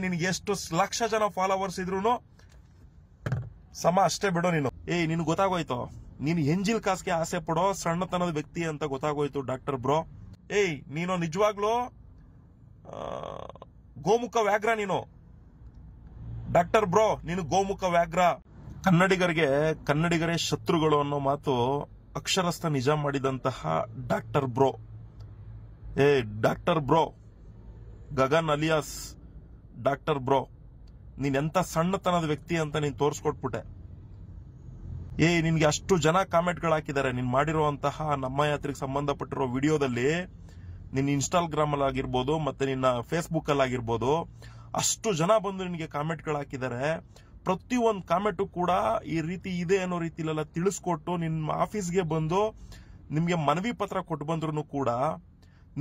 ನಿನ್ಗೆ ಎಷ್ಟು ಲಕ್ಷ ಜನ ಫಾಲೋವರ್ಸ್ ಇದ್ರು ಸಮ ಅಷ್ಟೇ ಬಿಡೋ ನೀನು. ನಿನ್ ಗೊತ್ತಾಗೋಯ್ತು, ನೀನು ಎಂಜಿಲ್ ಕಾಸ್ಗೆ ಆಸೆ ಪಡೋ ಸಣ್ಣತನದ ವ್ಯಕ್ತಿ ಅಂತ ಗೊತ್ತಾಗೋಯ್ತು ಡಾಕ್ಟರ್ ಬ್ರೋ. ನೀನು ನಿಜವಾಗ್ಲೂ ಗೋಮುಖ ವ್ಯಾಘ್ರ ನೀನು ಡಾಕ್ಟರ್ ಬ್ರೋ, ನೀನು ಗೋಮುಖ ವ್ಯಾಘ್ರ. ಕನ್ನಡಿಗರೇ ಶತ್ರುಗಳು ಅನ್ನೋ ಮಾತು ಅಕ್ಷರಸ್ಥ ನಿಜ ಮಾಡಿದಂತಹ doctor bro. Doctor bro, Gagan alias doctor bro, ನೀನೆಂತ ಸಣ್ಣತನದ ವ್ಯಕ್ತಿ ಅಂತ ನೀನ್ ತೋರಿಸ್ಕೊಟ್ಬಿಟ್ಟೆ. ನಿನ್ಗೆ ಅಷ್ಟು ಜನ ಕಾಮೆಂಟ್ಗಳು ಹಾಕಿದ್ದಾರೆ ನೀನ್ ಮಾಡಿರುವಂತಹ ನಮ್ಮ ಯಾತ್ರೆಗೆ ಸಂಬಂಧಪಟ್ಟಿರೋ ವಿಡಿಯೋದಲ್ಲಿ. ನಿನ್ನ ಇನ್ಸ್ಟಾಗ್ರಾಮ್ ಅಲ್ಲಿ ಆಗಿರ್ಬೋದು, ಮತ್ತೆ ನಿನ್ನ ಫೇಸ್ಬುಕ್ ಅಲ್ಲಿ ಆಗಿರ್ಬೋದು, ಅಷ್ಟು ಜನ ಬಂದು ನಿನ್ಗೆ ಕಾಮೆಂಟ್ಗಳು ಹಾಕಿದ್ದಾರೆ. ಪ್ರತಿಯೊಂದು ಕಾಮೆಂಟು ಕೂಡ ಈ ರೀತಿ ಇದೆ ಅನ್ನೋ ರೀತಿಲೆಲ್ಲ ತಿಳಿಸ್ಕೊಟ್ಟು ನಿಮ್ಮ ಆಫೀಸ್ಗೆ ಬಂದು ನಿಮ್ಗೆ ಮನವಿ ಪತ್ರ ಕೊಟ್ಟು ಬಂದ್ರು ಕೂಡ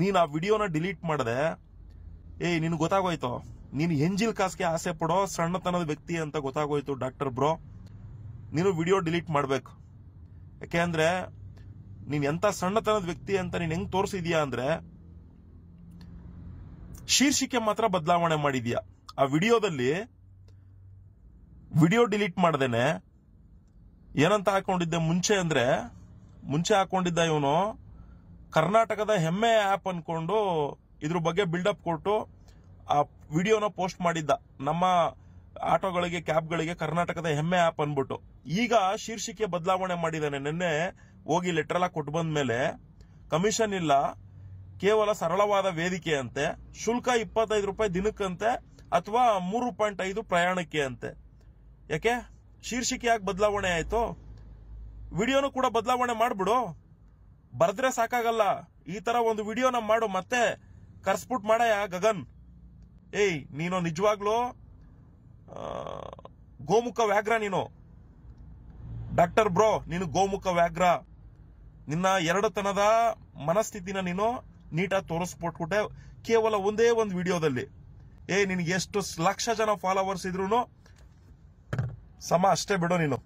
ನೀನ್ ಆ ವಿಡಿಯೋನ ಡಿಲೀಟ್ ಮಾಡದೆ. ನಿನ್ ಗೊತ್ತಾಗೋಯ್ತು, ನೀನು ಎಂಜಿಲ್ ಕಾಸ್ಗೆ ಆಸೆ ಪಡೋ ಸಣ್ಣತನದ ವ್ಯಕ್ತಿ ಅಂತ ಗೊತ್ತಾಗೋಯ್ತು ಡಾಕ್ಟರ್ ಬ್ರೋ. ನೀನು ವಿಡಿಯೋ ಡಿಲೀಟ್ ಮಾಡ್ಬೇಕು. ಯಾಕೆ ಅಂದ್ರೆ ನೀನ್ ಎಂತ ಸಣ್ಣತನದ ವ್ಯಕ್ತಿ ಅಂತ ನೀನ್ ಹೆಂಗ್ ತೋರಿಸಿದ್ಯಾ ಅಂದ್ರೆ ಶೀರ್ಷಿಕೆ ಮಾತ್ರ ಬದಲಾವಣೆ ಮಾಡಿದ್ಯಾ. ಆ ವಿಡಿಯೋದಲ್ಲಿ ವಿಡಿಯೋ ಡಿಲೀಟ್ ಮಾಡ್ದೇನೆ ಏನಂತ ಹಾಕೊಂಡಿದ್ದೆ ಮುಂಚೆ ಹಾಕೊಂಡಿದ್ದ ಇವನು ಕರ್ನಾಟಕದ ಹೆಮ್ಮೆ ಆಪ್ ಅನ್ಕೊಂಡು ಇದ್ರ ಬಗ್ಗೆ ಬಿಲ್ಡಪ್ ಕೊಟ್ಟು ಆ ವಿಡಿಯೋನ ಪೋಸ್ಟ್ ಮಾಡಿದ್ದ. ನಮ್ಮ ಆಟೋಗಳಿಗೆ, ಕ್ಯಾಬ್ಗಳಿಗೆ ಕರ್ನಾಟಕದ ಹೆಮ್ಮೆ ಆಪ್ ಅನ್ಬಿಟ್ಟು. ಈಗ ಶೀರ್ಷಿಕೆ ಬದಲಾವಣೆ ಮಾಡಿದ್ದಾನೆ. ನಿನ್ನೆ ಹೋಗಿ ಲೆಟರ್ ಎಲ್ಲ ಕೊಟ್ಟು ಬಂದ ಮೇಲೆ ಕಮಿಷನ್ ಇಲ್ಲ, ಕೇವಲ ಸರಳವಾದ ವೇದಿಕೆ ಅಂತೆ, ಶುಲ್ಕ 25 ರೂಪಾಯಿ ದಿನಕ್ಕಂತೆ ಅಥವಾ 3.5 ಪ್ರಯಾಣಕ್ಕೆ ಅಂತೆ. ಯಾಕೆ ಶೀರ್ಷಿಕೆ ಯಾಕೆ ಬದಲಾವಣೆ ಆಯ್ತು? ವಿಡಿಯೋನು ಕೂಡ ಬದಲಾವಣೆ ಮಾಡ್ಬಿಡು. ಬರ್ದ್ರೆ ಸಾಕಾಗಲ್ಲ, ಈ ತರ ಒಂದು ವಿಡಿಯೋನ ಮಾಡು, ಮತ್ತೆ ಕರ್ಸ್ಬಿಟ್ ಮಾಡಯ ಗಗನ್. ನೀನು ನಿಜವಾಗ್ಲೂ ಗೋಮುಖ ವ್ಯಾಘ್ರ ನೀನು ಡಾಕ್ಟರ್ ಬ್ರೋ, ನೀನು ಗೋಮುಖ ವ್ಯಾಘ್ರ. ನಿನ್ನ ಎರಡತನದ ಮನಸ್ಥಿತಿನ ನೀನು ನೀಟಾಗಿ ತೋರಿಸ್ಬಿಟ್ಬಿಟ್ಟೆ ಕೇವಲ ಒಂದೇ ಒಂದು ವಿಡಿಯೋದಲ್ಲಿ. ನಿನ್ಗೆ ಎಷ್ಟು ಲಕ್ಷ ಜನ ಫಾಲೋವರ್ಸ್ ಇದ್ರು ಸಮ ಅಷ್ಟೇ ಬಿಡೋ ನೀನು.